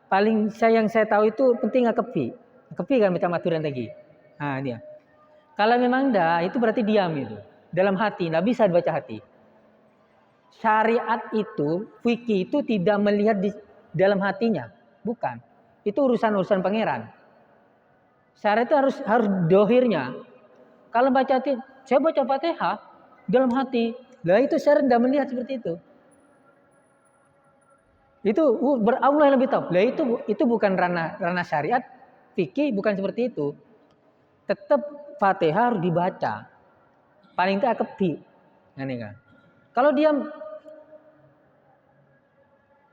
Paling yang saya tahu itu penting akepi. Akepi kan minta maturan lagi. Nah, dia. Kalau memang enggak, itu berarti diam itu. Dalam hati, enggak bisa dibaca hati. Syariat itu, fikih itu tidak melihat di dalam hatinya. Bukan. Itu urusan-urusan pangeran. Syariat itu harus dohirnya. Kalau baca hati, saya baca Fatihah dalam hati. Lah itu syariat tidak melihat seperti itu. Itu Allah yang lebih tahu. Lah itu bukan ranah syariat, fikih bukan seperti itu. Tetap Fatihah harus dibaca. Paling tidak kepi. Kan? Kalau diam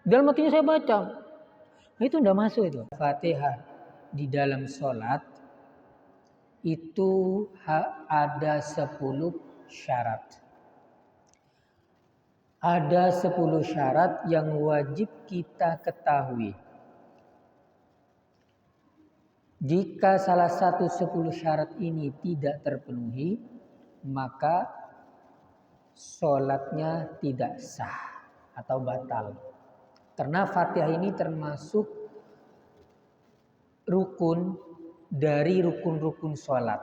dalam hatinya saya baca, itu tidak masuk itu. Fatihah di dalam sholat itu ada 10 syarat. Ada 10 syarat yang wajib kita ketahui. Jika salah satu 10 syarat ini tidak terpenuhi, maka sholatnya tidak sah atau batal. Karena Fatihah ini termasuk rukun dari rukun-rukun sholat.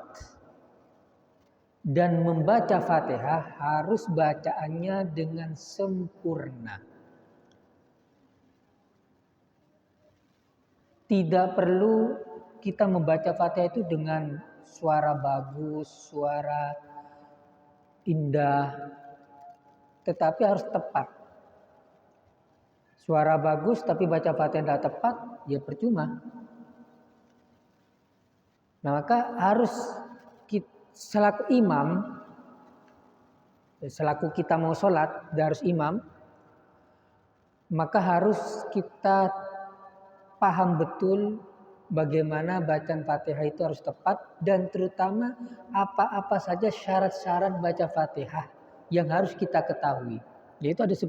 Dan membaca Fatihah harus bacaannya dengan sempurna. Tidak perlu kita membaca Fatihah itu dengan suara bagus, suara indah, tetapi harus tepat. Suara bagus tapi baca Fatihah tidak tepat, ya percuma. Nah, maka harus selaku imam, selaku kita mau sholat, dan harus imam, maka harus kita paham betul bagaimana bacaan Fatihah itu harus tepat, dan terutama apa-apa saja syarat-syarat baca Fatihah yang harus kita ketahui. Yaitu ada 10.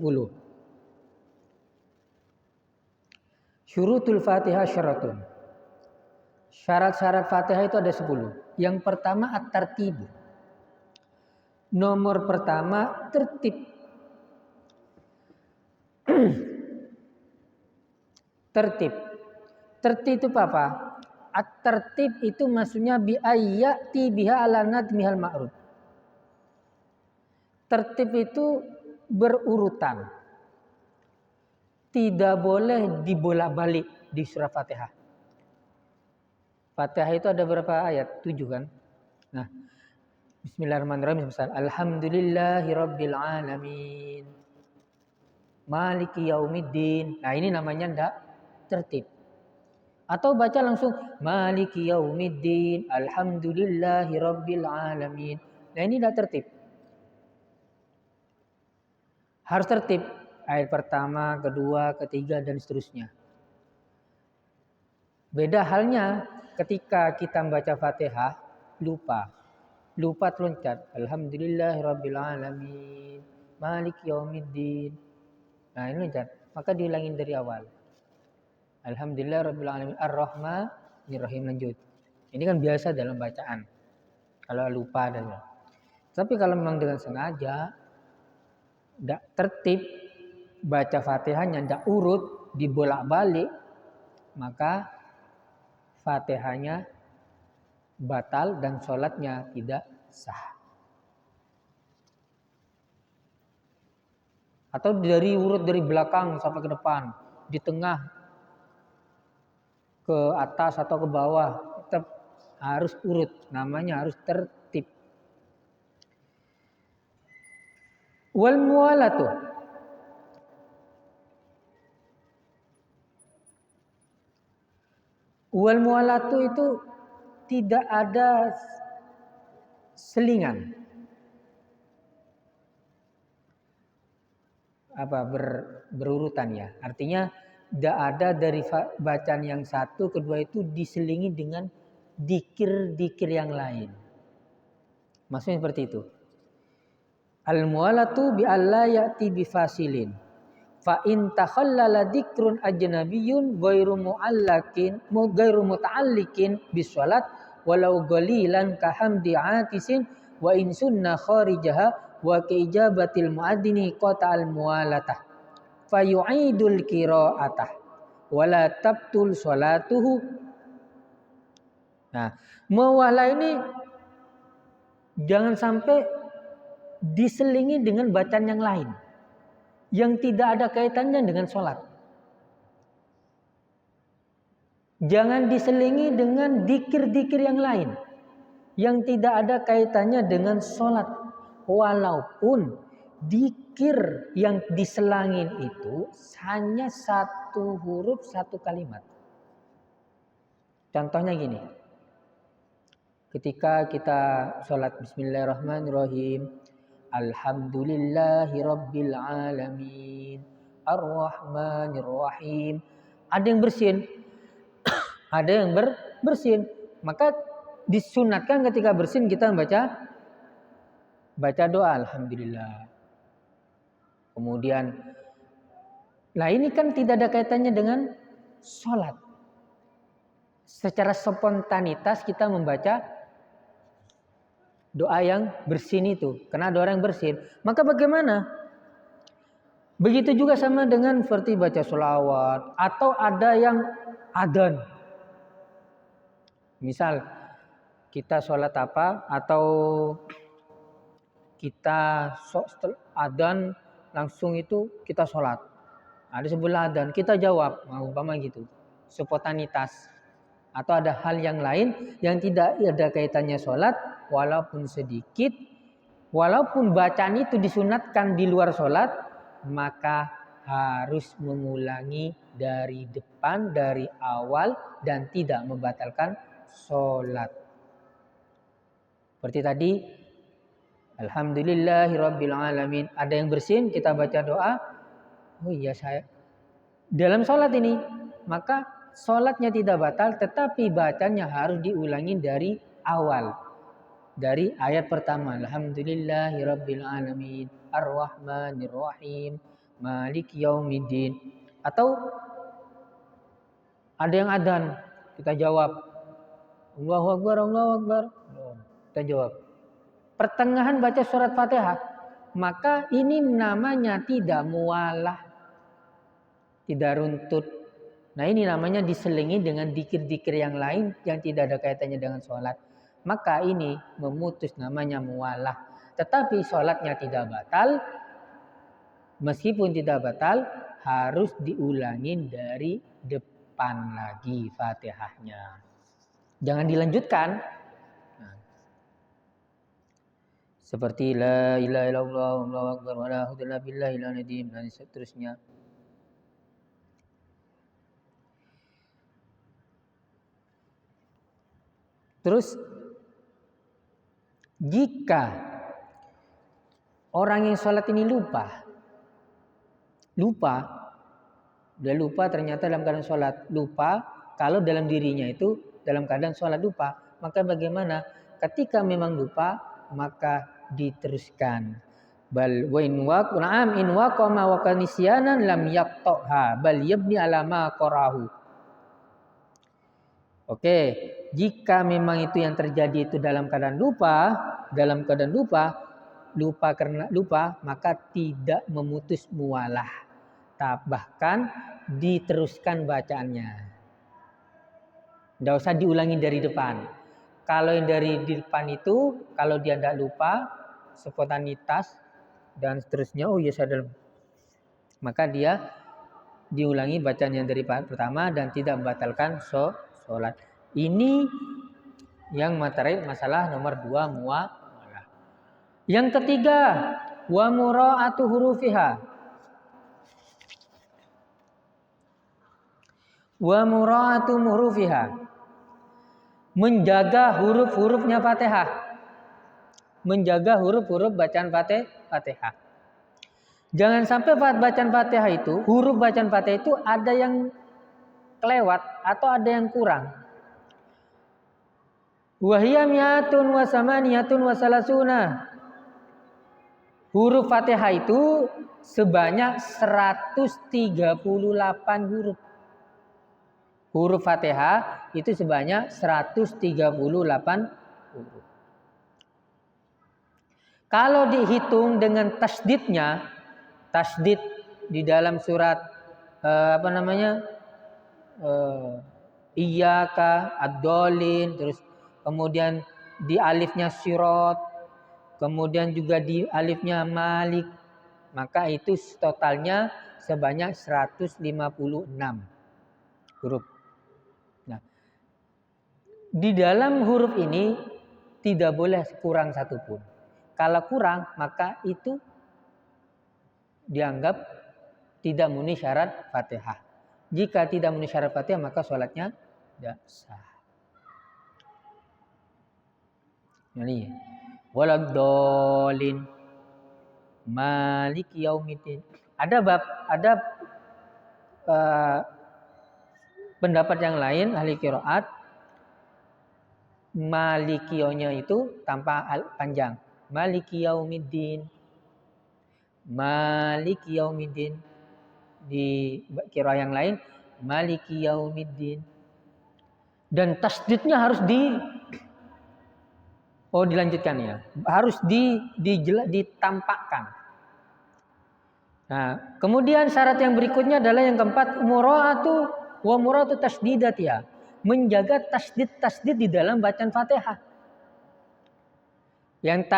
Syurutul Fatihah syaratun. Syarat-syarat Fatihah itu ada 10. Yang pertama at-tartib. Nomor pertama tertib. Tertib. Tertib itu apa? At-tertib itu maksudnya bi ayyati biha ala nadmihal ma'ruf. Tertib itu berurutan. Tidak boleh dibolak-balik di surah Fatihah. Fatihah itu ada berapa ayat? 7 kan? Nah, bismillahirrahmanirrahim. Alhamdulillahirabbil alamin. Maliki yaumiddin. Nah, ini namanya enggak tertib. Atau baca langsung Maliki yaumiddin, alhamdulillahirabbil alamin. Nah, ini enggak tertib. Harus tertib. Ayat pertama, kedua, ketiga dan seterusnya. Beda halnya ketika kita membaca Fatihah lupa terloncat alhamdulillahirabbil alamin maliki yaumiddin. Nah, ini loncat, maka diulangin dari awal. Alhamdulillahirabbil alamin arrahmanirrahim, lanjut. Ini kan biasa dalam bacaan. Kalau lupa dan tapi kalau memang dengan sengaja tidak tertib baca Fatihahnya, tidak urut, dibolak-balik, maka Fatihahnya batal dan sholatnya tidak sah. Atau urut dari belakang sampai ke depan, di tengah, ke atas atau ke bawah, tetap harus urut, namanya harus tertib. Wal muwalatu. Wal muwalatu itu tidak ada selingan. Berurutan ya. Artinya tidak ada dari bacaan yang satu kedua itu diselingi dengan dikir-dikir yang lain. Maksudnya seperti itu. Al muwalatu bi alla ya'ti bi fasilin. Fa in takhallala dzikrun ajnabiyyun ghairu muta'alliqin bis shalat walau qalilan ka hamdi atisin wa in sunna kharijaha wa ka ijabatil muadzini qata'al muwalatah fa yu'idul qira'atah wala tabtul sholatuhu. Nah, muwalah ini jangan sampai diselingi dengan bacaan yang lain yang tidak ada kaitannya dengan sholat. Jangan diselingi dengan dikir-dikir yang lain yang tidak ada kaitannya dengan sholat. Walaupun dikir yang diselangin itu hanya satu huruf satu kalimat. Contohnya gini. Ketika kita sholat bismillahirrahmanirrahim. Alhamdulillahi rabbil alamin. Ar-Rahmanir-Rahim. Ada yang bersin. Ada yang bersin. Maka disunatkan ketika bersin kita baca doa alhamdulillah. Kemudian, nah ini kan tidak ada kaitannya dengan sholat. Secara spontanitas kita membaca doa yang bersin itu. Karena ada orang yang bersin. Maka bagaimana? Begitu juga sama dengan seperti baca sholawat. Atau ada yang adzan. Misal kita sholat apa? Atau kita adzan langsung itu kita sholat. Ada sebelah adzan. Kita jawab. Umpama gitu. Spontanitas. Atau ada hal yang lain yang tidak ada kaitannya sholat, walaupun sedikit, walaupun bacaan itu disunatkan di luar sholat, maka harus mengulangi dari depan, dari awal, dan tidak membatalkan sholat. Seperti tadi, alhamdulillahirabbil alamin. Ada yang bersin, kita baca doa. Oh iya saya dalam sholat ini, maka sholatnya tidak batal, tetapi bacanya harus diulangi dari awal. Dari ayat pertama. Alhamdulillahirabbil alamin. Ar-Rahmanir-Rahim. Maliki yaumiddin. Atau ada yang adzan, kita jawab. Allahu Akbar, Allahu Akbar. Kita jawab. Pertengahan baca surat Fatihah. Maka ini namanya tidak muwalah. Tidak runtut. Nah ini namanya diselingi dengan dikir-dikir yang lain yang tidak ada kaitannya dengan sholat. Maka ini memutus namanya muwalah. Tetapi sholatnya tidak batal. Meskipun tidak batal harus diulangin dari depan lagi Fatihahnya. Jangan dilanjutkan. Nah, seperti la ilaha illallah wallahu akbar wa la ilaha billahi al-azim dan seterusnya. Terus jika orang yang sholat ini dia lupa ternyata dalam keadaan sholat, lupa kalau dalam dirinya itu dalam keadaan sholat lupa, maka bagaimana? Ketika memang lupa, maka diteruskan. Bal wa in waqama wa kanisyanan lam yaqtaha bal yabni ala ma qarahu. Oke, jika memang itu yang terjadi itu dalam keadaan lupa karena lupa, maka tidak memutus muwalah. Bahkan diteruskan bacaannya. Tidak usah diulangi dari depan. Kalau yang dari depan itu, kalau dia tidak lupa, spontanitas dan seterusnya, oh ya sadar, maka dia diulangi bacaan yang dari pertama dan tidak membatalkan sholat. Ini yang materi masalah nomor 2 muwalah. Yang ketiga, wa mura'atu hurufiha. Wa mura'atu hurufiha. Menjaga huruf-hurufnya Fatihah. Menjaga huruf-huruf bacaan Fatihah. Jangan sampai bacaan Fatihah itu, huruf bacaan Fatihah itu ada yang kelewat atau ada yang kurang. Wahiyya mi'atun wa samaniyatun wa salasuna. Huruf Fatihah itu sebanyak 138 huruf. Huruf Fatihah itu sebanyak 138 huruf. Kalau dihitung dengan tasdidnya, tasdid di dalam surat iyyaka ad-dhalin, terus kemudian di alifnya sirot, kemudian juga di alifnya malik, maka itu totalnya sebanyak 156 huruf. Nah, di dalam huruf ini tidak boleh kurang satupun. Kalau kurang, maka itu dianggap tidak memenuhi syarat Fatihah. Jika tidak memenuhi syarat Fatihah, maka sholatnya tidak sah. Ini waladdallin maliki yaumiddin. Ada pendapat yang lain ahli qiraat, malikiyahnya itu tanpa panjang. Maliki yaumiddin. Maliki yaumiddin. Di qiraat yang lain maliki yaumiddin. Dan tasdidnya harus dilanjutkan ya. Harus ditampakkan. Nah, kemudian syarat yang berikutnya adalah yang keempat, mura'atu tasdidat ya. Menjaga tasdid di dalam bacaan Fatihah. Yang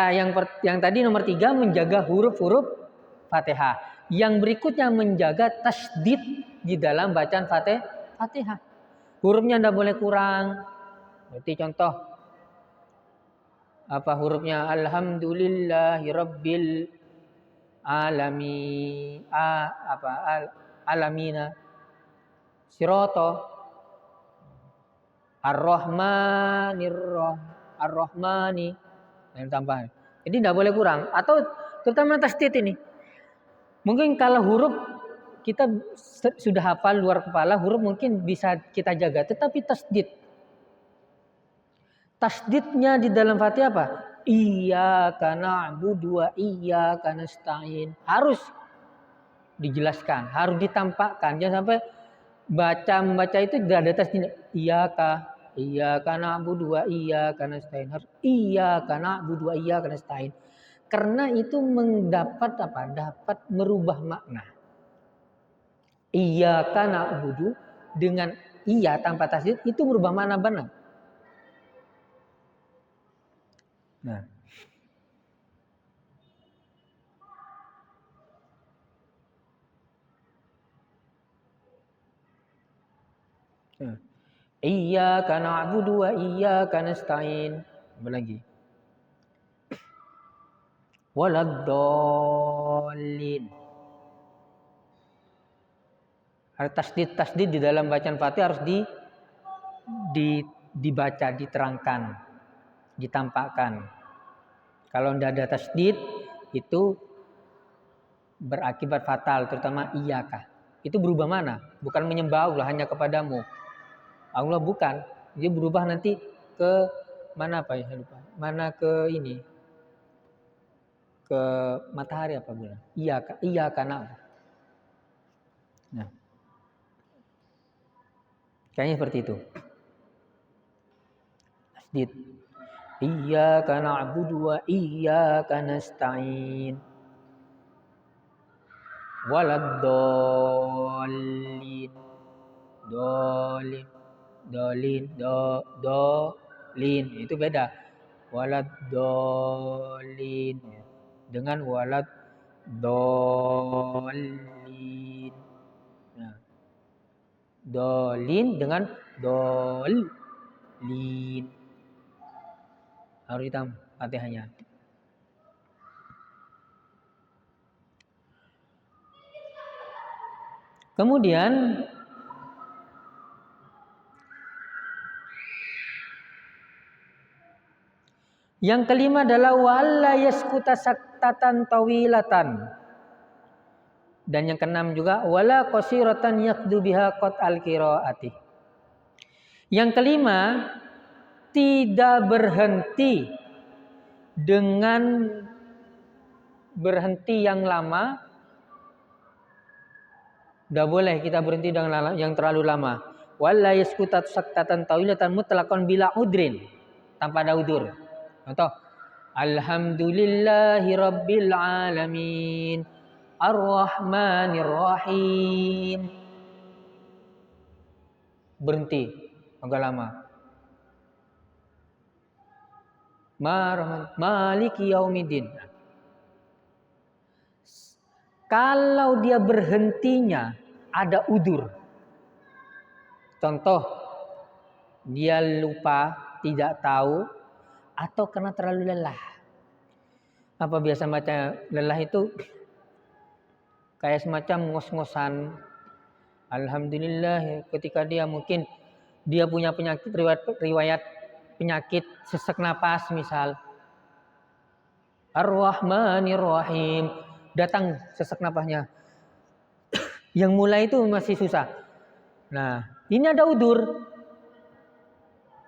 tadi nomor 3 menjaga huruf-huruf Fatihah. Yang berikutnya menjaga tasdid di dalam bacaan Fatihah. Hurufnya tidak boleh kurang. Berarti contoh apa hurufnya? Alhamdulillahirabbil alamina sirata ar-rahmani dan tambahan. Jadi tidak boleh kurang. Atau terutama tasdid ini. Mungkin kalau huruf kita sudah hafal luar kepala, huruf mungkin bisa kita jaga. Tetapi tasdidnya di dalam Fatihah apa? Iyyaka na'budu wa iyyaka nasta'in. Harus dijelaskan, harus ditampakkan. Jangan sampai membaca itu tidak ada tasdid. Iyyaka na'budu wa iyyaka nasta'in. Harus iyyaka na'budu wa iyyaka nasta'in. Karena itu dapat merubah makna. Iyyaka na'budu dengan iya tanpa tasdid itu merubah makna benar. Nah, iyyaka na'budu wa iyyaka nasta'in. Lagi. Waladdallin. Tasdid di dalam bacaan Fatihah harus dibaca, diterangkan, ditampakkan. Kalau tidak ada tasdid itu berakibat fatal, terutama iyyaka. Itu berubah mana? Bukan menyembah Allah hanya kepadamu. Allah bukan. Dia berubah nanti ke mana apa ya? Lupa. Mana ke ini? Ke matahari apa bulan? Iyyaka na'budu. Nah. Kayaknya seperti itu. Tasdid. Iyyaka na'budu wa iyyaka nasta'in. Waladdallin. Dolin. Itu beda. Waladdallin dengan waladdallin. Nah. Dolin dengan dolin. Harus hitam Fatihahnya. Kemudian yang kelima adalah walla yaskuta saktatan tawilatan. Dan yang keenam juga wala qasiratan yaqdu biha qat al-qiraati. Yang kelima, tidak berhenti dengan berhenti yang lama. Tidak boleh kita berhenti dengan yang terlalu lama. Wala yaskuta saktatan tawilatan mutlaqan bila udrin, tanpa ada udur. Contoh, alhamdulillahi rabbil alamin. Ar-Rahmanir Rahim. berhenti agak lama. Maliki yaumiddin. Kalau dia berhentinya ada udur. Contoh, dia lupa, tidak tahu, atau karena terlalu lelah. Apa biasa baca lelah itu kayak semacam ngos-ngosan. Alhamdulillah, ketika dia mungkin dia punya penyakit, riwayat penyakit sesak napas misal. Ar-Rahmanir Rahim. Datang sesak napasnya. Yang mulai itu masih susah. Nah, ini ada udur.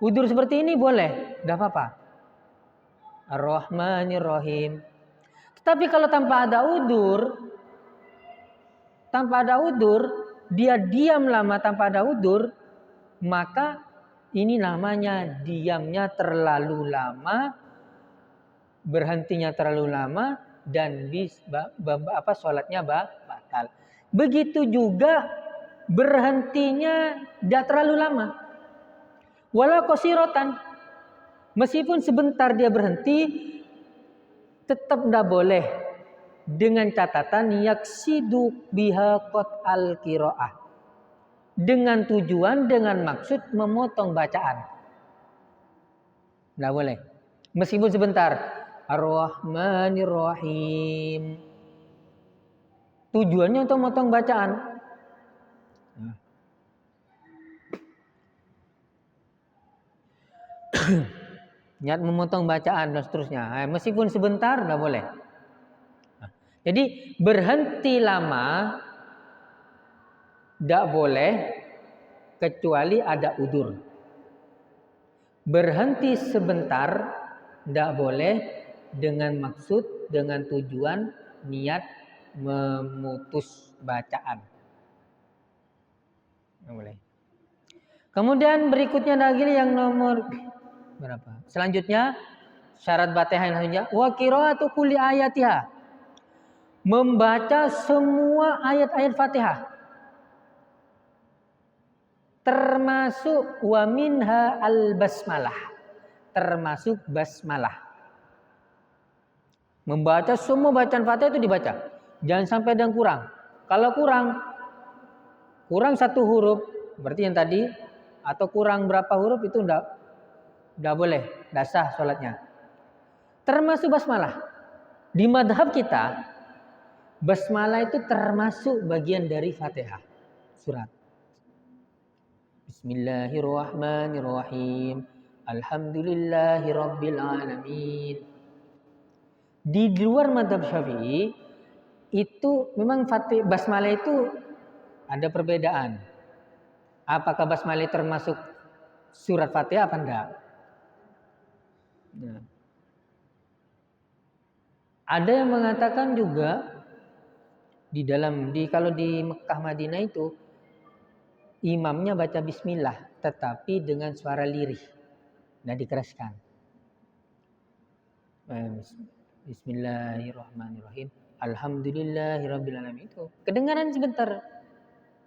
Udur seperti ini boleh, tidak apa-apa. Ar-Rahmanir Rahim. Tetapi kalau tanpa ada udur, dia diam lama tanpa ada udur, maka ini namanya diamnya terlalu lama, berhentinya terlalu lama, dan sholatnya batal. Begitu juga berhentinya tidak terlalu lama. Walau qasirotan, meskipun sebentar dia berhenti, tetap tidak boleh, dengan catatan yaksidu biha qat al-qiraah, dengan tujuan, dengan maksud memotong bacaan. Tidak boleh, meskipun sebentar. Ar-Rahmanir Rahim, tujuannya untuk memotong bacaan. Niat memotong bacaan dan seterusnya. Meskipun sebentar tidak boleh. Jadi berhenti lama tidak boleh kecuali ada udur. Berhenti sebentar tidak boleh dengan maksud, dengan tujuan, niat memutus bacaan. Tidak boleh. Kemudian berikutnya lagi yang nomor berapa? Selanjutnya syarat Fatihah yang selanjutnya wa qiraatu kulli ayatiha, membaca semua ayat-ayat Fatihah, termasuk wa minha al-basmalah, termasuk basmalah. Membaca semua bacaan Fatihah itu dibaca. Jangan sampai ada yang kurang. Kalau kurang satu huruf, berarti yang tadi, atau kurang berapa huruf itu enggak boleh, enggak sah sholatnya. Termasuk basmalah. Di madhab kita, basmalah itu termasuk bagian dari Fatihah surat. Bismillahirrahmanirrahim. Alhamdulillahirabbil alamin. Di luar madhab Syafi'i itu memang basmalah itu ada perbedaan. Apakah basmalah termasuk surat Fatihah apa enggak? Nah. Ada yang mengatakan juga kalau di Mekah Madinah itu imamnya baca bismillah tetapi dengan suara lirih, nah dikeraskan. Bismillahirrahmanirrahim. Alhamdulillahirabbil alamin, itu kedengaran sebentar.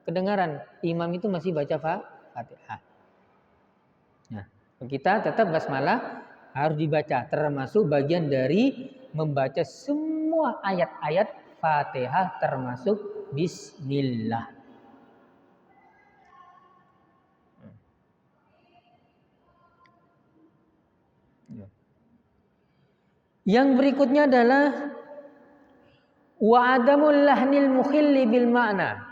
Kedengaran imam itu masih baca Fatihah. Nah, kita tetap basmalah harus dibaca, termasuk bagian dari membaca semua ayat-ayat Fatihah termasuk bismillah. Yang berikutnya adalah wa adamul lahnil mukhilli bil ma'na.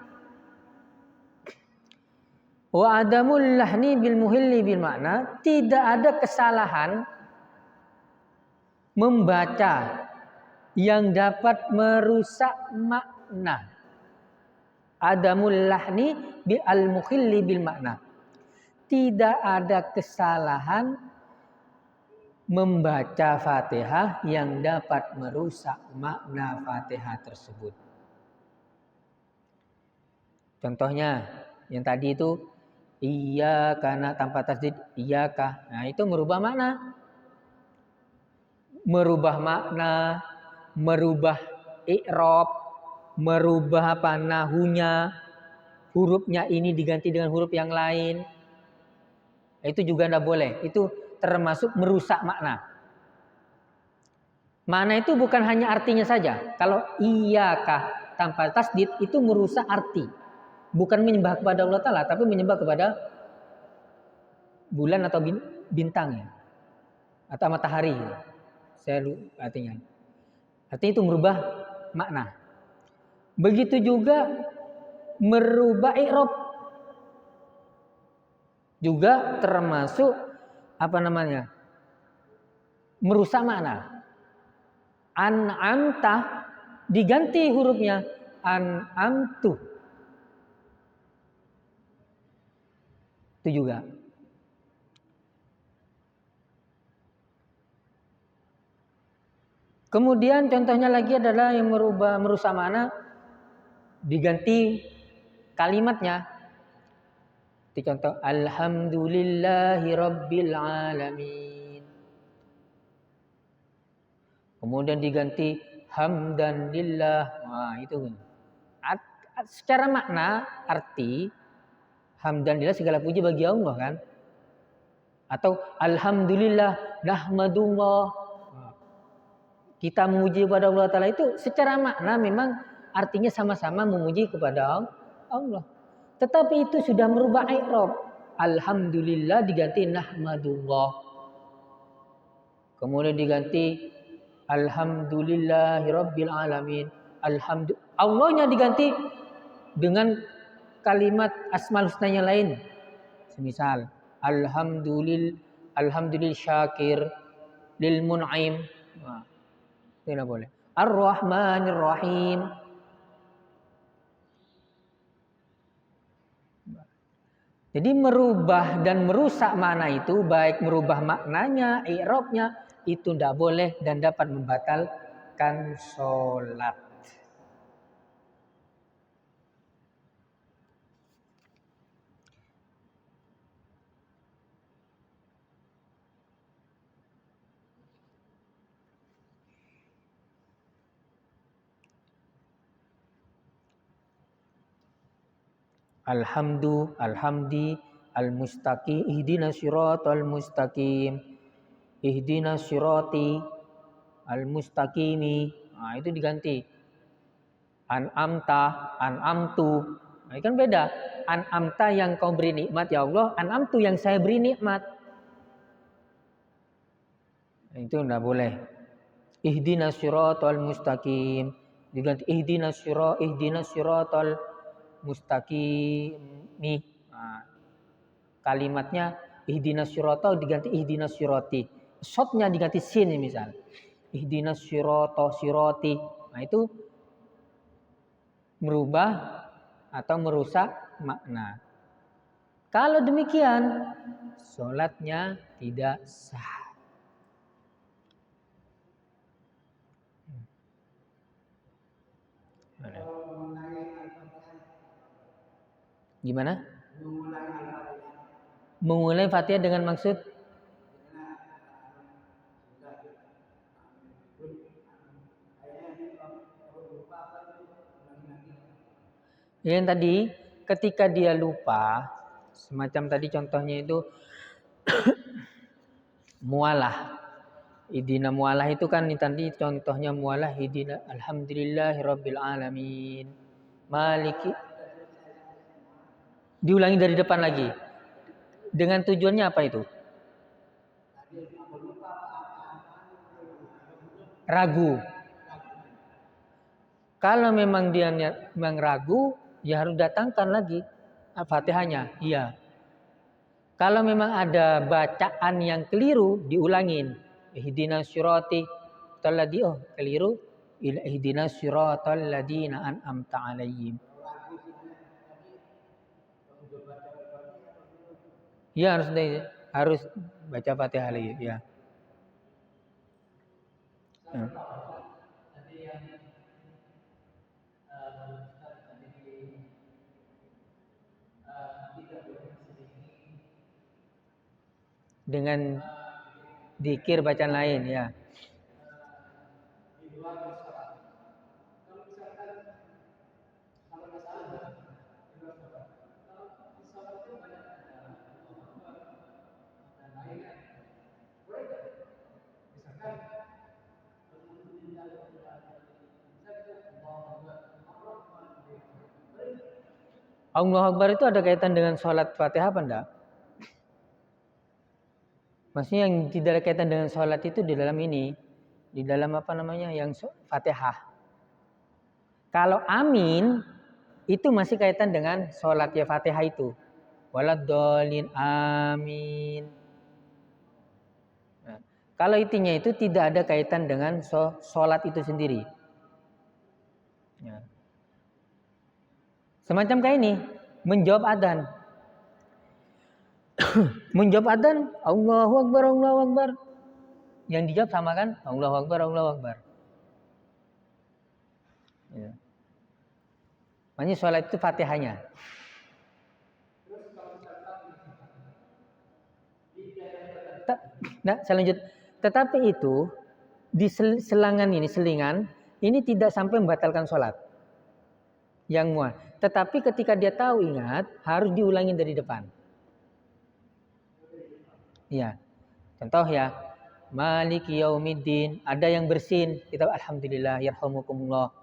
Wa adamul lahni bil muhilli bil makna, tidak ada kesalahan membaca yang dapat merusak makna. Adamul lahni bil al muhilli bil makna. Tidak ada kesalahan membaca Fatihah yang dapat merusak makna Fatihah tersebut. Contohnya yang tadi itu iyyaka tanpa tasdid, iyyaka. Nah, itu merubah makna. Merubah makna, merubah i'rab, merubah nahunya. Hurufnya ini diganti dengan huruf yang lain. Itu juga tidak boleh. Itu termasuk merusak makna. Makna itu bukan hanya artinya saja. Kalau iyakah tanpa tasdid itu merusak arti. Bukan menyembah kepada Allah Ta'ala, tapi menyembah kepada bulan atau bintang ya. Atau matahari. Saya lupa artinya. Artinya itu merubah makna. Begitu juga merubah i'rab. Juga termasuk merusak makna. An'amta diganti hurufnya an'amtu. Itu juga. Kemudian contohnya lagi adalah yang merusak makna, diganti kalimatnya. Di contoh alhamdulillahi rabbil alamin. Kemudian diganti hamdan lillah. Wah, itu. Secara makna arti hamdan lillah segala puji bagi Allah kan? Atau alhamdulillah nahmadullah. Kita memuji kepada Allah Ta'ala itu secara makna memang artinya sama-sama memuji kepada Allah. Tetapi itu sudah merubah i'rab. Alhamdulillah diganti nahmadullah. Kemudian diganti alhamdulillahirabbil alamin. Allahnya diganti dengan kalimat asmaul husna yang lain. Semisal alhamdulillah syakir lil mun'im. Nah, tidak boleh. Ar-Rahmanir Rahim. Jadi merubah dan merusak makna itu, baik merubah maknanya, i'rabnya, itu tidak boleh dan dapat membatalkan sholat. Alhamdi, al-mustaqim, ihdinas siratal mustaqim, ihdinas sirati al-mustaqimi. Nah, itu diganti. An'amta, an'amtu. Nah, itu kan beda. An'amta yang kau beri nikmat ya Allah, an'amtu yang saya beri nikmat. Nah, itu enggak boleh. Ihdinas siratal mustaqim. Diganti ihdinas siratal mustaqimi. Nah, kalimatnya ihdinas sirata diganti ihdinas sirati. Shotnya diganti sin misal. Ihdinas sirata sirati. Nah, itu merubah atau merusak makna. Kalau demikian, sholatnya tidak sah. Gimana? Memulai Fatihah dengan maksud yang tadi ketika dia lupa, semacam tadi contohnya itu mualah. Idina mualah itu kan tadi contohnya mualah idina alhamdulillahirabbil alamin. Maliki. Diulangi dari depan lagi. Dengan tujuannya apa itu? Ragu. Kalau memang dia memang ragu, ya harus datangkan lagi Fatihahnya. Iya. Kalau memang ada bacaan yang keliru, diulangin. Ihdinas sirati talladzi keliru. Ihdinas siratal ladzina an'amta 'alaihim. Ya harus baca Fatihah lagi, ya. Dengan zikir bacaan lain, ya. Allahu Akbar itu ada kaitan dengan sholat Fatihah apa enggak? Maksudnya yang tidak ada kaitan dengan sholat itu di dalam ini, di dalam apa namanya yang Fatihah. Kalau amin itu masih kaitan dengan sholat ya Fatihah itu. Waladhdallin amin. Nah, kalau intinya itu tidak ada kaitan dengan sholat itu sendiri. Ya. Semacam kayak ini, menjawab adzan. Menjawab adzan, Allahu Akbar, Allahu Akbar. Yang dijawab sama kan? Allahu Akbar, Allahu Akbar. Ya. Makanya sholat itu Fatihahnya. Nah, saya lanjut. Tetapi itu di selingan ini tidak sampai membatalkan sholat yang muat. Tetapi ketika dia tahu ingat harus diulangi dari depan. Ya, contoh ya, Maliki Yaumiddin, ada yang bersin, kita alhamdulillah yarhamukumullah.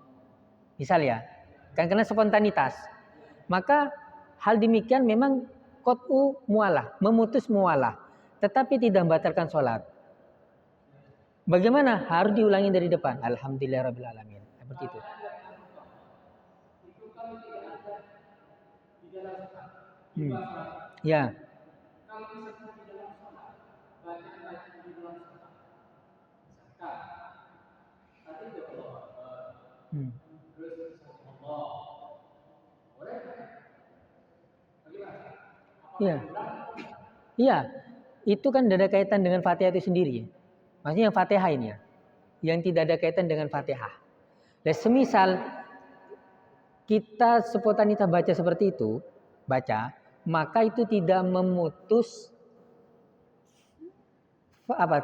Misal ya, kan karena spontanitas. Maka hal demikian memang qat'u mualah, memutus mualah, tetapi tidak membatalkan sholat. Bagaimana? Harus diulangi dari depan. Alhamdulillahirabbil alamin. Seperti itu. Ya. Iya. Iya. Itu kan ada kaitan dengan Fatihah itu sendiri. Maksudnya yang Fatihah ini ya. Yang tidak ada kaitan dengan Fatihah. Dan semisal kita spontanita baca seperti itu, maka itu tidak memutus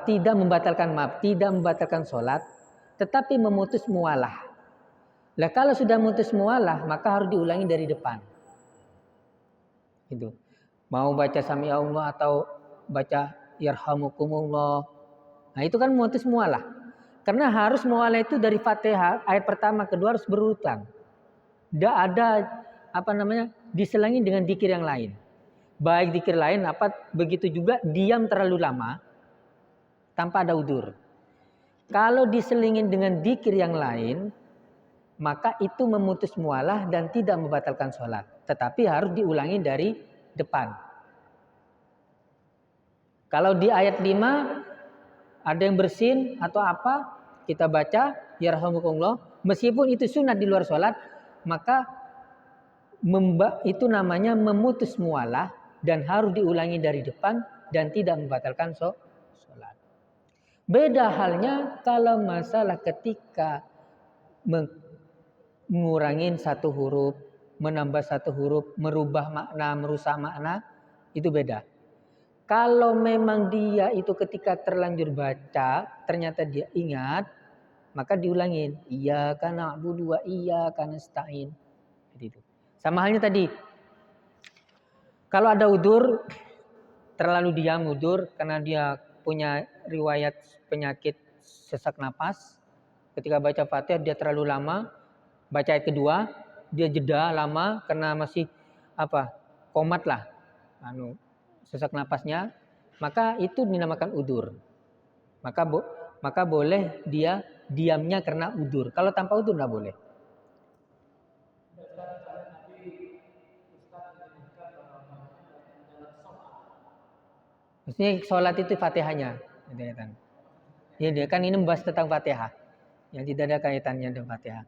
tidak membatalkan sholat, tetapi memutus mualah. Lah kalau sudah memutus mualah, maka harus diulangi dari depan. Itu. Mau baca sami Allah atau baca yarhamukumullah. Nah, itu kan memutus mualah. Karena harus mualah itu dari Fatihah ayat pertama kedua harus berurutan. Tidak ada diselangi dengan dzikir yang lain. Baik dzikir lain begitu juga diam terlalu lama tanpa ada udzur. Kalau diselingin dengan dzikir yang lain, maka itu memutus mualah dan tidak membatalkan sholat. Tetapi harus diulangi dari depan. Kalau di ayat 5 ada yang bersin atau apa, kita baca yarhamukumullah, meskipun itu sunat di luar sholat, maka itu namanya memutus mualah dan harus diulangi dari depan dan tidak membatalkan sholat. Beda halnya kalau masalah ketika mengurangin satu huruf, menambah satu huruf, merubah makna, merusak makna, itu beda. Kalau memang dia itu ketika terlanjur baca, ternyata dia ingat, maka diulangin. Iyyaka na'budu wa iyyaka nasta'in. Itu. Sama halnya tadi. Kalau ada udzur, terlalu diam udzur karena dia punya riwayat penyakit sesak napas. Ketika baca Fatihah dia terlalu lama. Baca ayat kedua, dia jeda lama karena masih komat lah. Sesak napasnya. Maka itu dinamakan udzur. Maka boleh dia diamnya karena udzur. Kalau tanpa udzur enggak boleh. Maksudnya sholat itu Fatihahnya. Ya, dia kan ini membahas tentang Fatihah. Yang tidak ada kaitannya dengan Fatihah.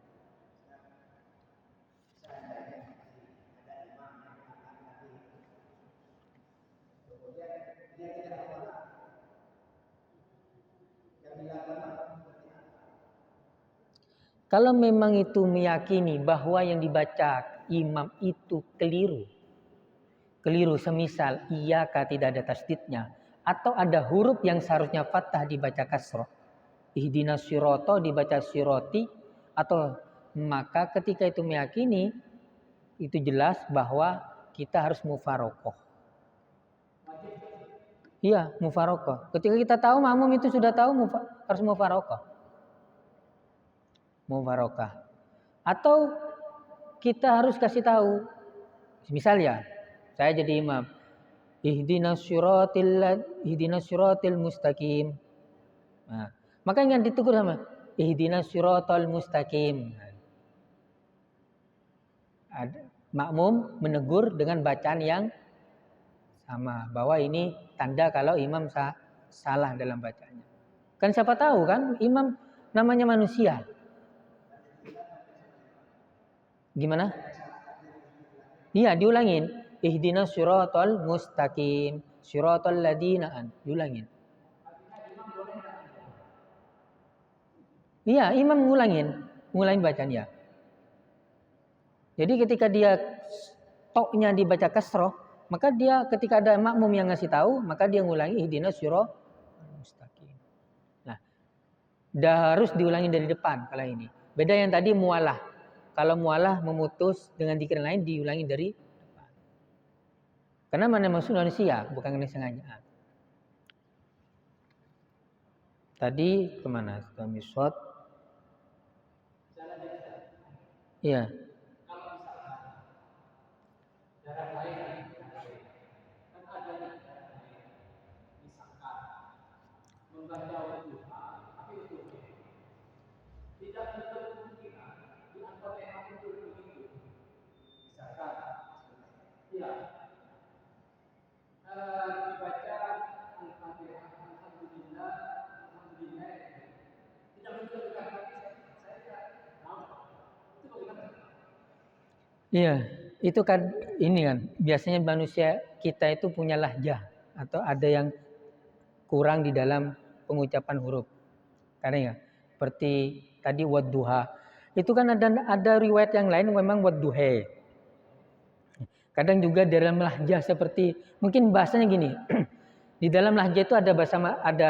Kalau memang itu meyakini bahwa yang dibaca imam itu keliru. Keliru semisal iyyaka tidak ada tasdidnya. Atau ada huruf yang seharusnya fathah dibaca kasroh. Ihdinas sirata dibaca siroti. Atau maka ketika itu meyakini itu jelas bahwa kita harus mufarokoh. Iya, mufarokoh. Ketika kita tahu makmum itu sudah tahu harus mufarokoh. Mufarokah. Atau kita harus kasih tahu Misal ya, saya jadi imam. Ihdinas syiratil mustaqim. Nah, maka yang ditegur sama ihdinas syiratal mustaqim. Ada makmum menegur dengan bacaan yang sama, bahwa ini tanda kalau imam salah dalam bacaannya. Kan siapa tahu kan imam namanya manusia. Gimana? Iya, diulangin. Ihdinas syiratal mustaqim, syiratal ladzina diulangin. Iya, imam ngulangin bacaan ya. Jadi ketika dia toknya dibaca kasroh, maka dia ketika ada makmum yang ngasih tahu, maka dia ngulangi ihdinas syiratal mustaqim. Nah, harus diulangi dari depan kalau ini. Beda yang tadi mualah. Kalau mualah memutus dengan zikir lain diulangi dari depan. Karena mana maksud manusia, bukan kena sengaja. Tadi kemana? Miswat. Iya. Iya, itu kan ini kan biasanya manusia kita itu punya lahjah atau ada yang kurang di dalam pengucapan huruf. Karena ya, seperti tadi wadduha. Itu kan ada riwayat yang lain memang wadduhe. Kadang juga dalam lahjah seperti mungkin bahasanya gini. Di dalam lahjah itu ada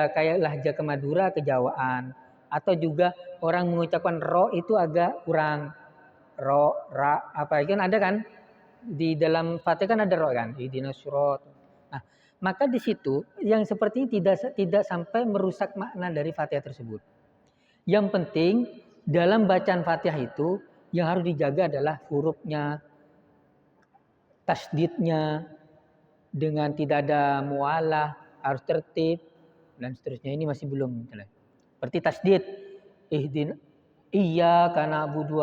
kayak lahjah ke Madura, ke Jawaan, atau juga orang mengucapkan ro itu agak kurang ro, ra, apa kan ada kan di dalam Fatihah kan ada ro kan, ihdinas syiratal. Nah, maka di situ yang seperti ini tidak sampai merusak makna dari Fatihah tersebut. Yang penting dalam bacaan Fatihah itu yang harus dijaga adalah hurufnya, tasdidnya, dengan tidak ada mualah, harus tertib dan seterusnya. Ini masih belum. Seperti tasdid, iyyaka na'budu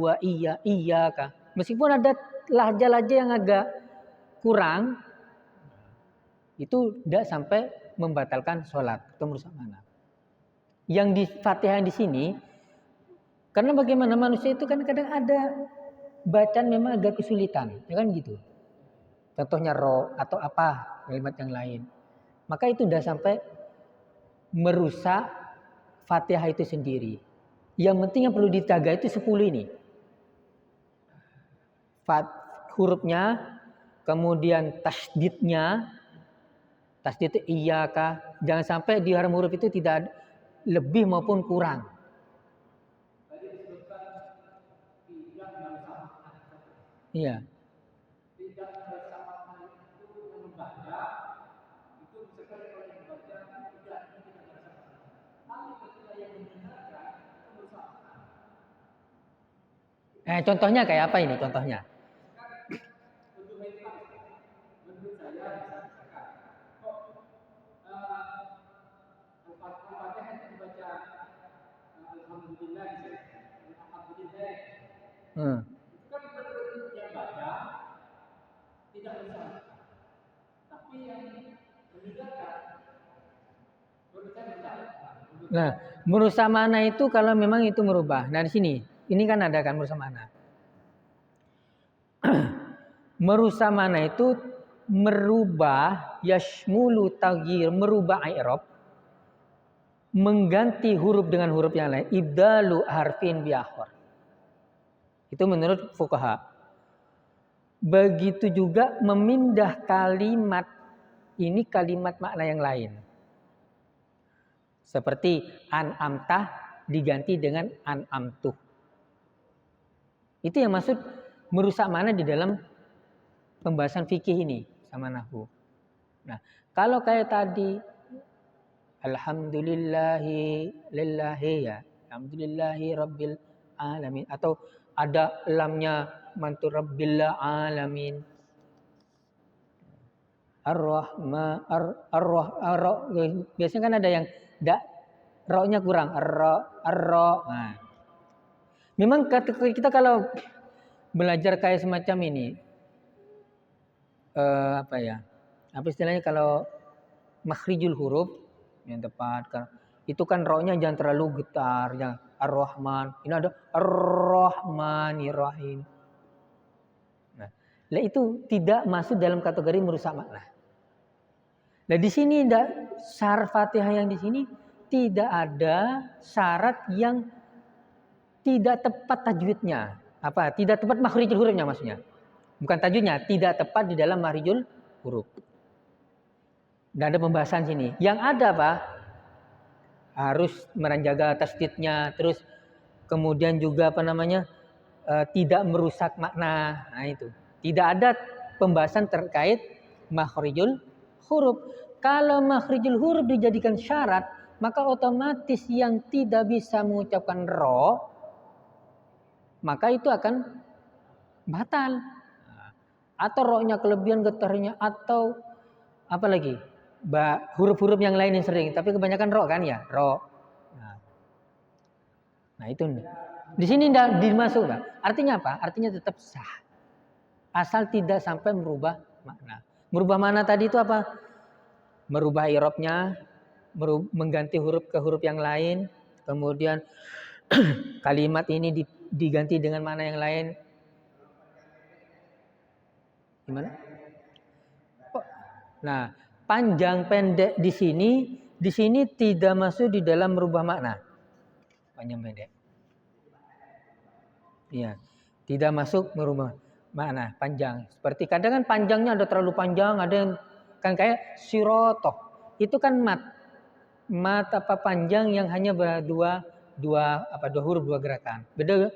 wa iyyaka. Meskipun ada lahjah-lahjah yang agak kurang, itu tidak sampai membatalkan sholat atau merusak makna. Yang di Fatihah di sini, karena bagaimana manusia itu kan kadang ada bacaan memang agak kesulitan, ya kan gitu. Contohnya ro atau apa kalimat yang lain. Maka itu sudah sampai merusak Fatihah itu sendiri. Yang penting yang perlu dijaga itu 10 ini. Hurufnya, kemudian tasdidnya, tasdid itu iyyaka. Jangan sampai di haram huruf itu tidak lebih maupun kurang. Iya. Contohnya kayak apa ini contohnya? Nah, merusak mana itu kalau memang itu merubah. Nah, di sini, ini kan ada kan merusak mana. Merusak mana itu merubah yashmulu taghyir, merubah i'rab, mengganti huruf dengan huruf yang lain, ibdalu harfin bi akhar. Itu menurut fuqaha. Begitu juga memindah kalimat ini kalimat makna yang lain. Seperti an'amtah diganti dengan an'amtuh. Itu yang maksud merusak makna di dalam pembahasan fikih ini sama nahwu. Nah, kalau kayak tadi alhamdulillahi lillahi ya, alhamdulillahi rabbil alamin, atau ada lamnya mantu rabbil alamin. Ar-Rahman biasanya kan ada yang ro-nya kurang, ar-ro. Nah, memang kita kalau belajar kayak semacam ini, apa ya? Apa istilahnya kalau makhrijul huruf yang tepat kan? Itu kan ro-nya jangan terlalu getar, jangan ar-Rahman. Ini ada ar-Rahmanir-Rahim. Nah, itu tidak masuk dalam kategori merusak makna. Nah, di sini syarat Fatihah yang di sini tidak ada syarat yang tidak tepat tajwidnya. Apa? Tidak tepat makhrijul hurufnya maksudnya. Bukan tajwidnya, tidak tepat di dalam makhrijul huruf. Tidak ada pembahasan sini. Yang ada apa? Harus menjaga tasdidnya, terus kemudian juga apa namanya? Tidak merusak makna. Nah, itu. Tidak ada pembahasan terkait makhrijul huruf. Kalau makhrijul huruf dijadikan syarat, maka otomatis yang tidak bisa mengucapkan ro, maka itu akan batal. Atau ro-nya kelebihan getarnya, atau apa lagi? Huruf-huruf yang lain yang sering, tapi kebanyakan ro kan ya, ro. Nah itu. Di sini tidak dimasuk. Artinya apa? Artinya tetap sah. Asal tidak sampai merubah makna. Merubah makna tadi itu apa? Merubah i'rabnya, mengganti huruf ke huruf yang lain, kemudian kalimat ini diganti dengan makna yang lain. Gimana? Nah, panjang pendek di sini tidak masuk di dalam merubah makna. Panjang pendek. Iya, tidak masuk merubah makna panjang. Seperti kadang kan panjangnya ada terlalu panjang, ada yang kan kayak sirotoh. Itu kan mat apa panjang yang hanya dua huruf, dua gerakan. Beda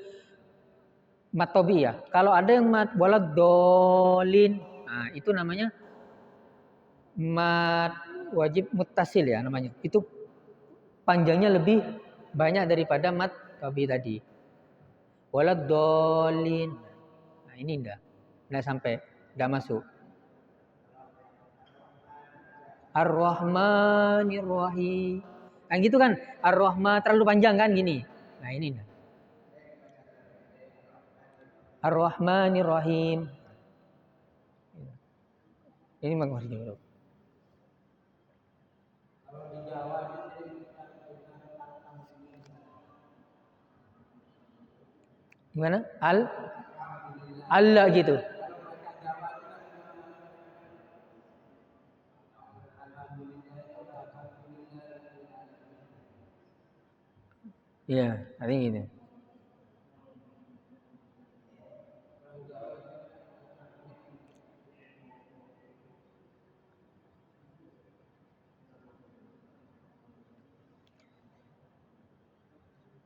mat tobi ya. Kalau ada yang mat walad dolin, nah itu namanya mat wajib muttasil ya namanya. Itu panjangnya lebih banyak daripada mat tobi tadi. Walad dolin. Nah ini enggak sampai, enggak masuk. Ar-Rahmanir-Rahim. Kan gitu kan? Ar-Rahman terlalu panjang kan gini. Nah ini. Ar-Rahmanir-Rahim. Ini maksudnya bro. Gimana? Allah gitu. Iya, artinya gitu.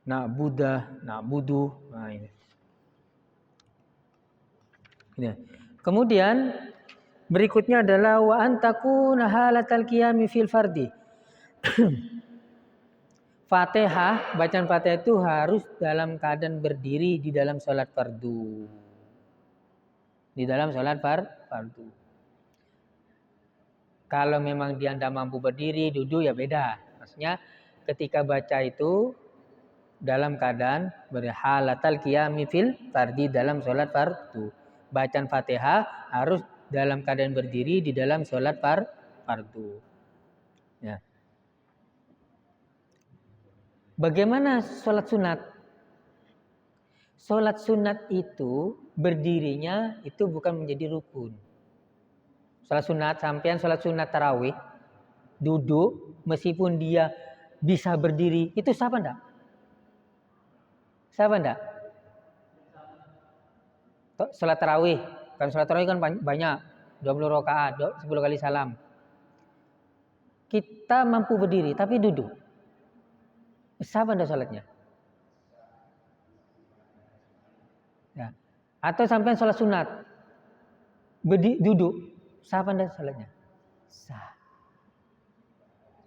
Na'budu. Nah ini. Ini. Kemudian berikutnya adalah wa antakuna halatal qiyami fil fardi. Fatihah, bacaan Fatihah itu harus dalam keadaan berdiri di dalam sholat fardu. Di dalam sholat fardu. Kalau memang dia tidak mampu berdiri, duduk ya beda. Maksudnya ketika baca itu dalam keadaan berhalatal qiyami fil fardi dalam sholat fardu. Bacaan Fatihah harus dalam keadaan berdiri di dalam sholat fardu. Ya. Bagaimana sholat sunat? Sholat sunat itu berdirinya itu bukan menjadi rukun. Sholat sunat, sampean sholat sunat tarawih, duduk meskipun dia bisa berdiri, itu sah apa enggak? Sah apa enggak? Sholat tarawih, kan sholat tarawih kan banyak, 20 rakaat, 10 kali salam. Kita mampu berdiri tapi duduk. Sah apa enggak sholatnya? Ya. Atau sampai sholat sunat duduk, sah apa enggak sholatnya? Sah.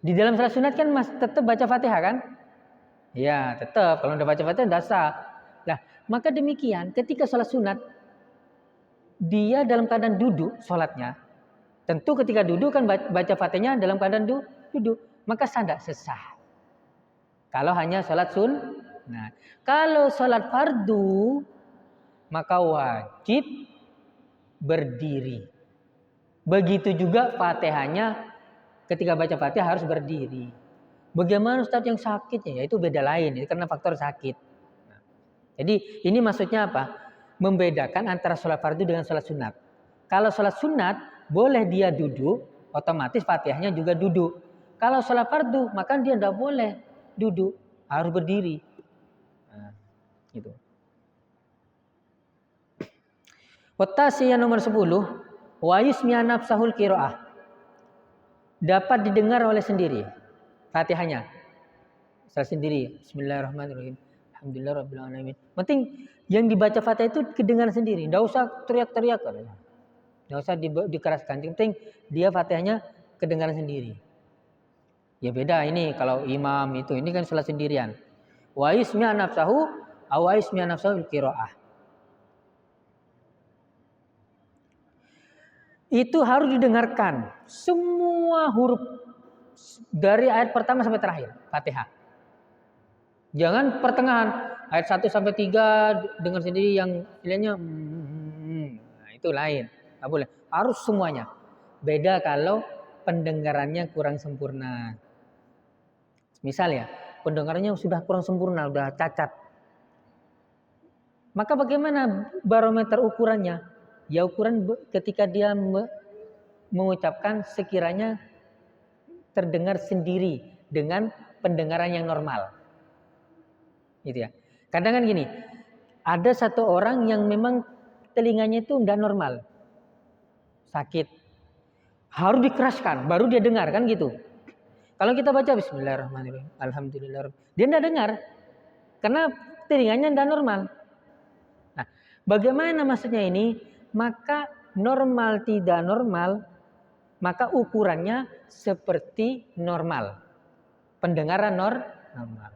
Di dalam sholat sunat kan tetap baca Fatihah kan? Ya tetap, kalau udah baca Fatihah enggak sah. Nah, maka demikian ketika sholat sunat dia dalam keadaan duduk sholatnya, tentu ketika duduk kan baca Fatihahnya dalam keadaan duduk, maka tidak sesah. Kalau hanya sholat nah, kalau sholat fardu maka wajib berdiri. Begitu juga Fatihahnya ketika baca Fatihah harus berdiri. Bagaimana Ustaz yang sakitnya? Ya itu beda lain, itu karena faktor sakit. Nah, jadi ini maksudnya apa? Membedakan antara sholat fardu dengan sholat sunat. Kalau sholat sunat boleh dia duduk, otomatis Fatihahnya juga duduk. Kalau sholat fardu maka dia tidak boleh duduk, harus berdiri. Nah, gitu. Watasiyah nomor 10, wa yusmi'a nafsahul qiraah. Dapat didengar oleh sendiri Fatihahnya. Saya sendiri. Bismillahirrahmanirrahim. Alhamdulillahirabbil alamin. Penting yang dibaca Fatihah itu kedengaran sendiri, enggak usah teriak-teriak. Enggak usah dikeraskan. Yang penting dia Fatihahnya kedengaran sendiri. Ya beda ini kalau imam itu, ini kan salat sendirian. Wa yusmi'a nafsahu aw yusmi'a nafsahu bil qiraah. Itu harus didengarkan semua huruf dari ayat pertama sampai terakhir Fatihah. Jangan pertengahan ayat 1 sampai 3 dengar sendiri yang istilahnya nah, itu lain. Enggak boleh. Harus semuanya. Beda kalau pendengarannya kurang sempurna. Misal ya, pendengarannya sudah kurang sempurna, sudah cacat. Maka bagaimana barometer ukurannya? Ya ukuran ketika dia mengucapkan sekiranya terdengar sendiri dengan pendengaran yang normal. Gitu ya. Kadang kan gini, ada satu orang yang memang telinganya itu enggak normal. Sakit. Harus dikeraskan baru dia dengar kan gitu. Kalau kita baca bismillahirrahmanirrahim, alhamdulillah, dia enggak dengar. Karena telinganya enggak normal. Nah, bagaimana maksudnya ini? Maka normal tidak normal, maka ukurannya seperti normal. Pendengaran normal.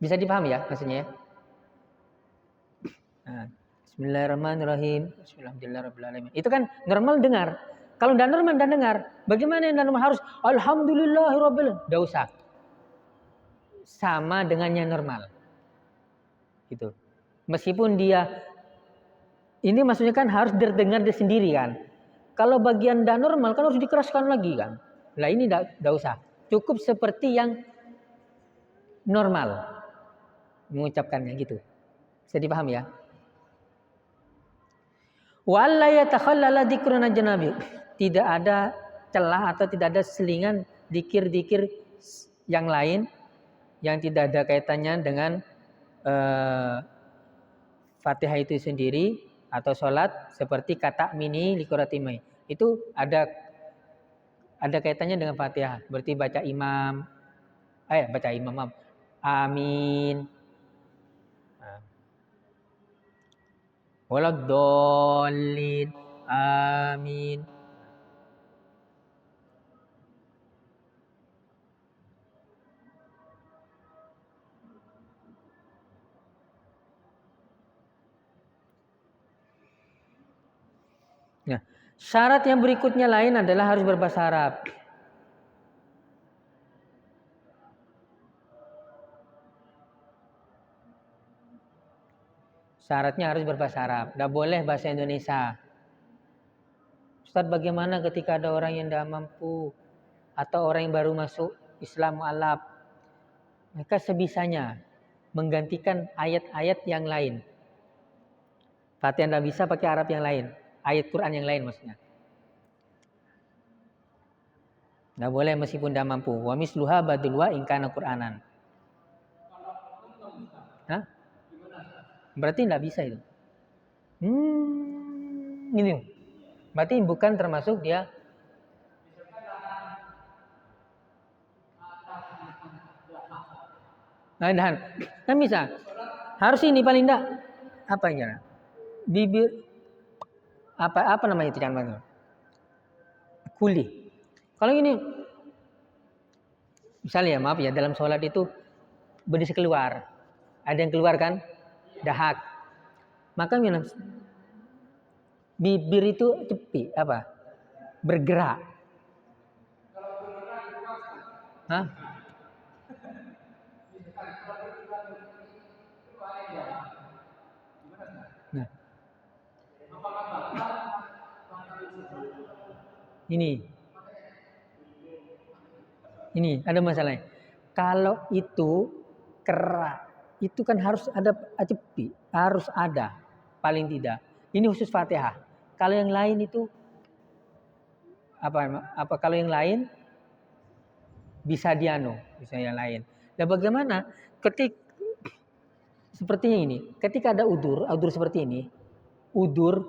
Bisa dipahami ya maksudnya ya? Nah, bismillahirrahmanirrahim. Bismillahirrahmanirrahim. Itu kan normal dengar. Kalau tidak normal tidak dengar. Bagaimana yang normal harus alhamdulillahirabbil. Tidak usah. Sama dengan yang normal. Gitu. Meskipun dia ini maksudnya kan harus terdengar dia sendiri kan. Kalau bagian tidak normal kan harus dikeraskan lagi kan. Lah ini tidak usah. Cukup seperti yang normal mengucapkannya gitu. Bisa dipahami ya? Wala yatakhallala dzikrun ajnabi. Tidak ada celah atau tidak ada selingan dikir-dikir yang lain yang tidak ada kaitannya dengan Fatihah itu sendiri atau sholat seperti kata mini likuratimai. Itu ada kaitannya dengan Fatihah. Berarti baca imam. Amin. Waladhdallin. Amin. Nah, syarat yang berikutnya lain adalah harus berbahasa Arab. Syaratnya harus berbahasa Arab. Tidak boleh bahasa Indonesia. Ustaz, bagaimana ketika ada orang yang tidak mampu atau orang yang baru masuk Islam mu'alaf? Maka sebisanya menggantikan ayat-ayat yang lain. Fatihah tidak bisa pakai Arab yang lain. Ayat Quran yang lain maksudnya. Tidak boleh meskipun tidak mampu. Wa misluha badulwa in kana Qur'anan. Hah? Berarti tidak bisa itu. Ini. Berarti bukan termasuk dia. Nah, kan bisa. Harus ini paling tidak. Apa ya? Bibir. Apa namanya itu jangan. Kuli. Kalau ini, misalnya maaf ya dalam sholat itu berdiri keluar, ada yang keluar kan, dahak, maka Bibir itu cepi apa? Bergerak. Hah? Nah, ini ada masalahnya. Kalau itu kerak, itu kan harus ada cepi, harus ada paling tidak. Ini khusus Fatihah. Kalau yang lain itu apa kalau yang lain bisa bisa yang lain. Dan bagaimana ketika sepertinya ini, ketika ada udur seperti ini, udur,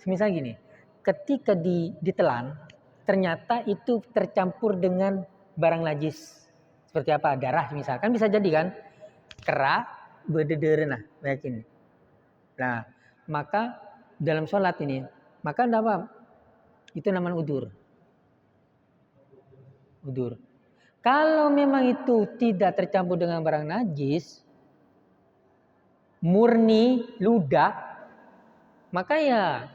misalnya gini, ketika ditelan, ternyata itu tercampur dengan barang najis, seperti apa, darah misalkan, bisa jadi kan, kerak, berdederena, kayak ini. Nah, maka dalam sholat ini, maka ada apa? Itu namanya udur. Kalau memang itu tidak tercampur dengan barang najis, murni ludah, maka ya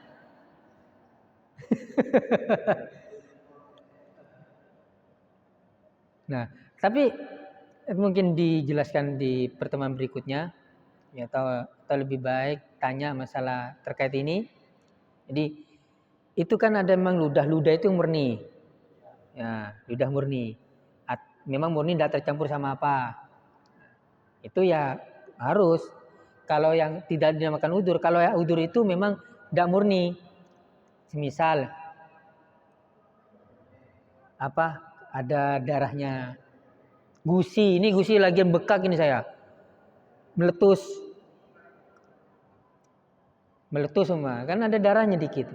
nah, tapi mungkin dijelaskan di pertemuan berikutnya, ya, atau lebih baik tanya masalah terkait ini. Jadi itu kan ada memang ludah itu murni, ya, ludah murni. Memang murni tidak tercampur sama apa. Itu ya harus. Kalau yang tidak dinamakan udur, kalau yang udur itu memang tidak murni. Semisal apa, ada darahnya, ini gusi lagi bekak ini saya, meletus semua, kan ada darahnya dikit.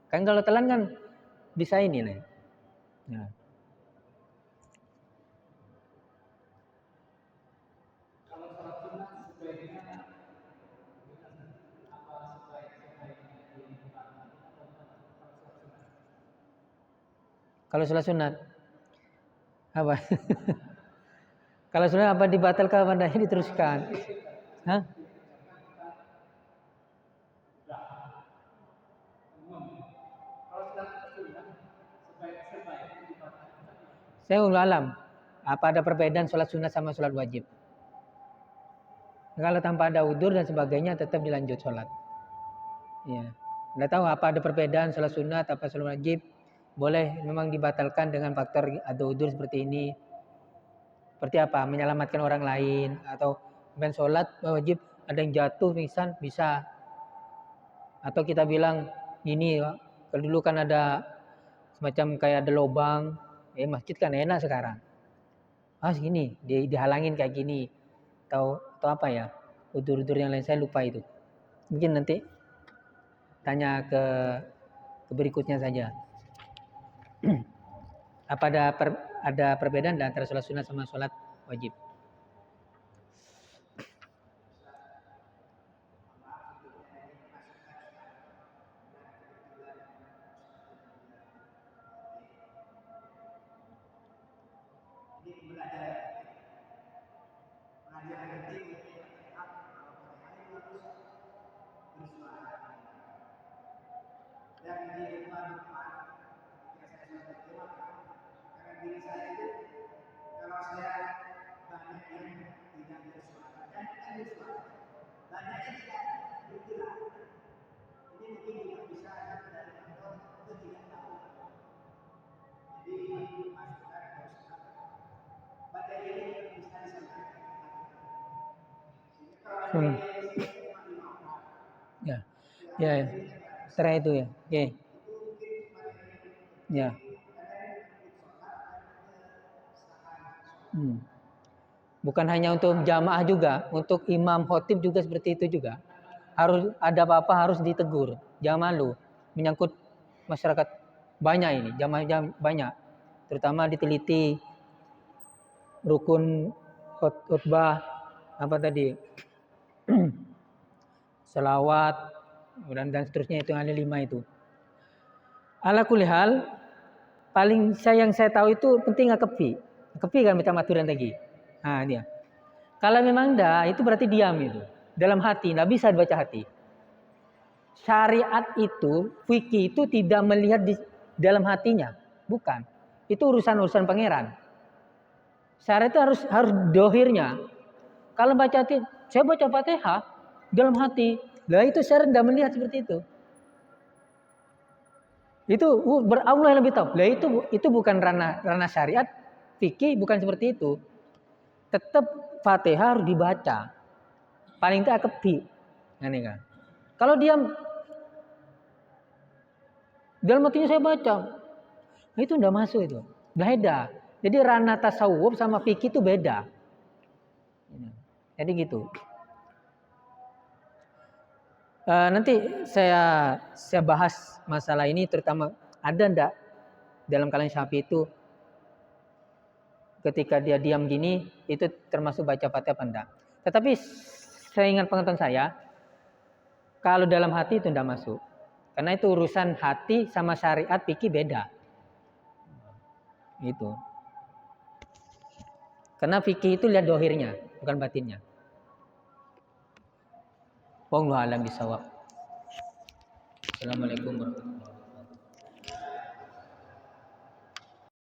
Kan kalau telan kan bisa ini nih. Nah. Kalau sholat sunat apa? Kalau sunat apa dibatalkan, apa diteruskan? Hah? Saya ulul alam. Apa ada perbedaan sholat sunat sama sholat wajib? Kalau tanpa ada udur dan sebagainya tetap dilanjut sholat. Ya. Nggak tahu apa ada perbedaan sholat sunat apa sholat wajib. Boleh memang dibatalkan dengan faktor ada udur seperti ini. Seperti apa? Menyelamatkan orang lain atau sholat wajib ada yang jatuh pingsan bisa. Atau kita bilang ini, kalau dulu kan ada semacam kayak ada lubang, masjid kan enak sekarang. Segini dihalangin kayak gini. Atau apa ya? Udur-udur yang lain saya lupa itu. Mungkin nanti tanya ke berikutnya saja. Apa ada perbedaan antara sholat sunat sama sholat wajib? Ya, setelah itu ya. Oke. Ya. Bukan hanya untuk jamaah juga, untuk imam khotib juga seperti itu juga. Harus ada apa-apa harus ditegur. Jangan malu. Menyangkut masyarakat banyak ini, jamaah banyak. Terutama diteliti rukun khutbah apa tadi? Selawat dan seterusnya, itu ada 5 itu. Ala kulli hal, paling yang saya tahu itu penting kepi kan minta maturan lagi. Nah, dia. Kalau memang enggak, itu berarti diam itu. Dalam hati, enggak bisa dibaca hati. syariat itu, fikih itu tidak melihat di dalam hatinya, bukan. Itu urusan-urusan pangeran. Syariat itu harus dohirnya. Kalau baca hati, saya baca Fatihah dalam hati, lah itu syariat tidak melihat seperti itu. Itu Allah yang lebih tahu. Lah itu bukan ranah syariat, fikih bukan seperti itu. Tetap Fatihah harus dibaca. Paling tidak kepi. Kan? Kalau diam dalam hatinya saya baca, nah itu tidak masuk itu. Beda. Jadi ranah tasawuf sama fikih itu beda. Jadi gitu. Nanti saya bahas masalah ini, terutama ada ndak dalam kalangan Syafi'i itu ketika dia diam gini itu termasuk baca Fatihah apa enggak. Tetapi saya ingat pengetahuan saya, kalau dalam hati itu enggak masuk. Karena itu urusan hati sama syariat fikih beda. Gitu. Karena fikih itu lihat dohirnya, bukan batinnya. Wallahu a'lam bishawab. Assalamualaikum warahmatullahi wabarakatuh.